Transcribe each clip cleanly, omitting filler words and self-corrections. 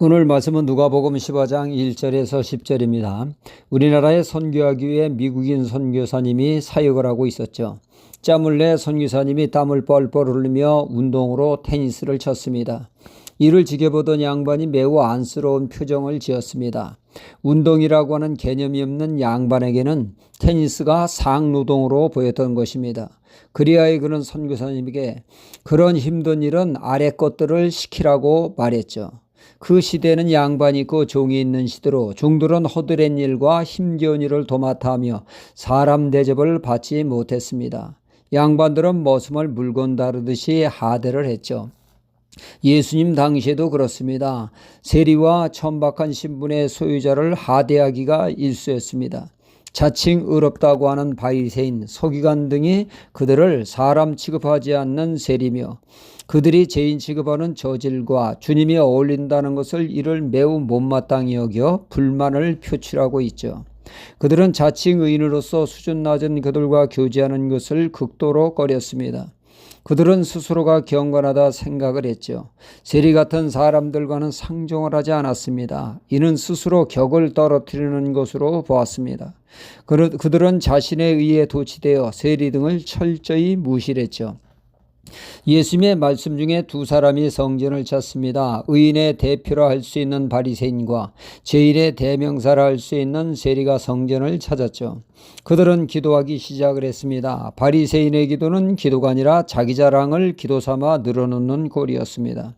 오늘 말씀은 누가복음 15장 1절에서 10절입니다. 우리나라에 선교하기 위해 미국인 선교사님이 사역을 하고 있었죠. 짬을 내 선교사님이 땀을 뻘뻘 흘리며 운동으로 테니스를 쳤습니다. 이를 지켜보던 양반이 매우 안쓰러운 표정을 지었습니다. 운동이라고 하는 개념이 없는 양반에게는 테니스가 상노동으로 보였던 것입니다. 그리하여 그는 선교사님에게 그런 힘든 일은 아래 것들을 시키라고 말했죠. 그 시대는 양반이 있고 종이 있는 시대로 종들은 허드렛 일과 힘겨운 일을 도맡아 하며 사람 대접을 받지 못했습니다. 양반들은 머슴을 물건 다루듯이 하대를 했죠. 예수님 당시에도 그렇습니다. 세리와 천박한 신분의 소유자를 하대하기가 일쑤였습니다. 자칭 의롭다고 하는 바리새인, 서기관 등이 그들을 사람 취급하지 않는 세리며 그들이 죄인 취급하는 저질과 주님이 어울린다는 것을 이를 매우 못마땅히 여겨 불만을 표출하고 있죠. 그들은 자칭 의인으로서 수준 낮은 그들과 교제하는 것을 극도로 꺼렸습니다. 그들은 스스로가 경건하다 생각을 했죠. 세리 같은 사람들과는 상종을 하지 않았습니다. 이는 스스로 격을 떨어뜨리는 것으로 보았습니다. 그들은 자신의 의에 도취되어 세리 등을 철저히 무시했죠. 예수님의 말씀 중에 두 사람이 성전을 찾습니다. 의인의 대표라 할 수 있는 바리새인과 죄인의 대명사라 할 수 있는 세리가 성전을 찾았죠. 그들은 기도하기 시작을 했습니다. 바리새인의 기도는 기도가 아니라 자기 자랑을 기도 삼아 늘어놓는 꼴이었습니다.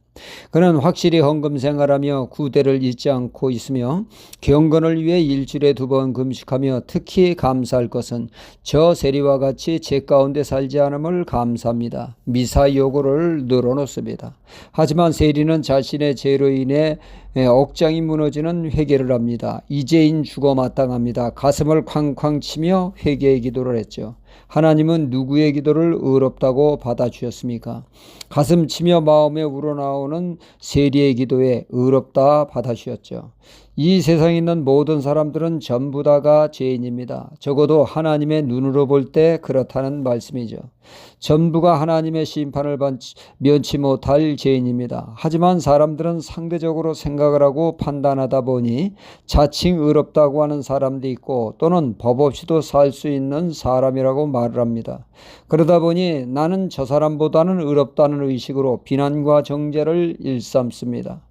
그는 확실히 헌금 생활하며 구대를 잊지 않고 있으며 경건을 위해 일주일에 2번 금식하며 특히 감사할 것은 저 세리와 같이 제 가운데 살지 않음을 감사합니다. 미사 요구를 늘어놓습니다. 하지만 세리는 자신의 죄로 인해 억장이 무너지는 회개를 합니다. 이제인 죽어 마땅합니다. 가슴을 쾅쾅 치며 회개의 기도를 했죠. 하나님은 누구의 기도를 의롭다고 받아주셨습니까? 가슴 치며 마음에 우러나오는 세리의 기도에 의롭다 받아주셨죠. 이 세상에 있는 모든 사람들은 전부 다가 죄인입니다. 적어도 하나님의 눈으로 볼 때 그렇다는 말씀이죠. 전부가 하나님의 심판을 면치 못할 죄인입니다. 하지만 사람들은 상대적으로 생각을 하고 판단하다 보니 자칭 의롭다고 하는 사람도 있고 또는 법 없이도 살 수 있는 사람이라고 말을 합니다. 그러다 보니 나는 저 사람보다는 의롭다는 의식으로 비난과 정죄를 일삼습니다.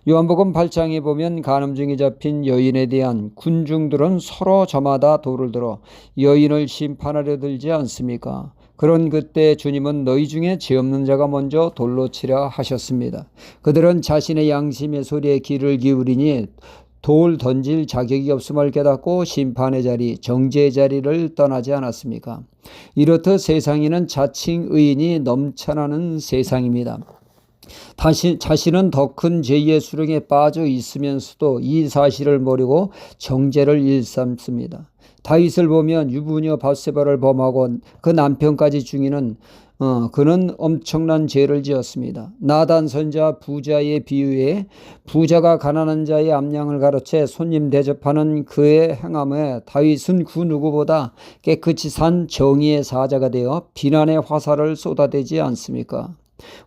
요한복음 8장에 보면 간음중에 잡힌 여인에 대한 군중들은 서로 저마다 돌을 들어 여인을 심판하려 들지 않습니까? 그런 그때 주님은 너희 중에 죄 없는 자가 먼저 돌로 치라 하셨습니다. 그들은 자신의 양심의 소리에 귀를 기울이니 돌 던질 자격이 없음을 깨닫고 심판의 자리, 정죄의 자리를 떠나지 않았습니까? 이렇듯 세상에는 자칭 의인이 넘쳐나는 세상입니다. 자신은 더 큰 죄의 수렁에 빠져 있으면서도 이 사실을 모르고 정죄를 일삼습니다. 다윗을 보면 유부녀 밧세바를 범하고 그 남편까지 죽이는 그는 엄청난 죄를 지었습니다. 나단 선지자 부자의 비유에 부자가 가난한 자의 암양을 가로채 손님 대접하는 그의 행함에 다윗은 그 누구보다 깨끗이 산 정의의 사자가 되어 비난의 화살을 쏟아대지 않습니까?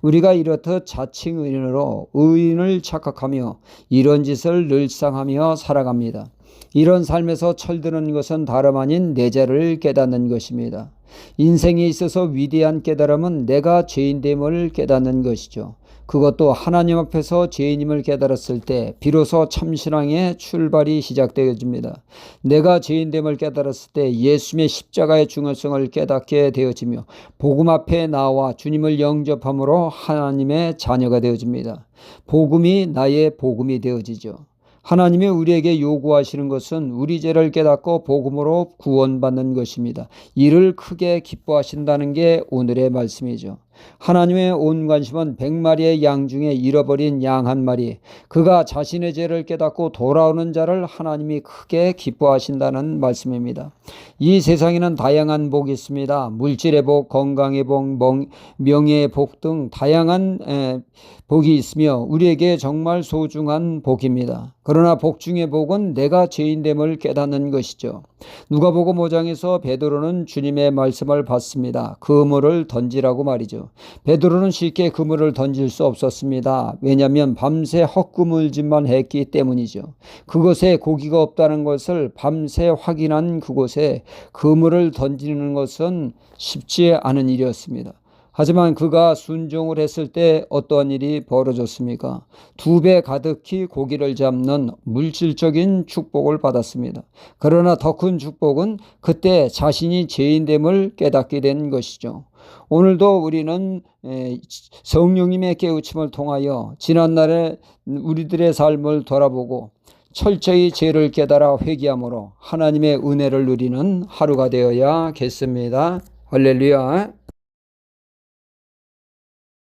우리가 이렇듯 자칭 의인으로 의인을 착각하며 이런 짓을 늘상 하며 살아갑니다. 이런 삶에서 철드는 것은 다름 아닌 내 죄를 깨닫는 것입니다. 인생에 있어서 위대한 깨달음은 내가 죄인됨을 깨닫는 것이죠. 그것도 하나님 앞에서 죄인임을 깨달았을 때 비로소 참신앙의 출발이 시작되어집니다. 내가 죄인됨을 깨달았을 때 예수님의 십자가의 중요성을 깨닫게 되어지며 복음 앞에 나와 주님을 영접함으로 하나님의 자녀가 되어집니다. 복음이 나의 복음이 되어지죠. 하나님이 우리에게 요구하시는 것은 우리 죄를 깨닫고 복음으로 구원받는 것입니다. 이를 크게 기뻐하신다는 게 오늘의 말씀이죠. 하나님의 온 관심은 100마리의 양 중에 잃어버린 양 한 마리, 그가 자신의 죄를 깨닫고 돌아오는 자를 하나님이 크게 기뻐하신다는 말씀입니다. 이 세상에는 다양한 복이 있습니다. 물질의 복, 건강의 복, 명예의 복 등 다양한 복이 있으며 우리에게 정말 소중한 복입니다. 그러나 복 중의 복은 내가 죄인됨을 깨닫는 것이죠. 누가복음 5장에서 베드로는 주님의 말씀을 받습니다. 그물을 던지라고 말이죠. 베드로는 쉽게 그물을 던질 수 없었습니다. 왜냐하면 밤새 헛그물질만 했기 때문이죠. 그곳에 고기가 없다는 것을 밤새 확인한 그곳에 그물을 던지는 것은 쉽지 않은 일이었습니다. 하지만 그가 순종을 했을 때 어떠한 일이 벌어졌습니까? 2배 가득히 고기를 잡는 물질적인 축복을 받았습니다. 그러나 더 큰 축복은 그때 자신이 죄인됨을 깨닫게 된 것이죠. 오늘도 우리는 성령님의 깨우침을 통하여 지난날의 우리들의 삶을 돌아보고 철저히 죄를 깨달아 회개함으로 하나님의 은혜를 누리는 하루가 되어야겠습니다. 할렐루야.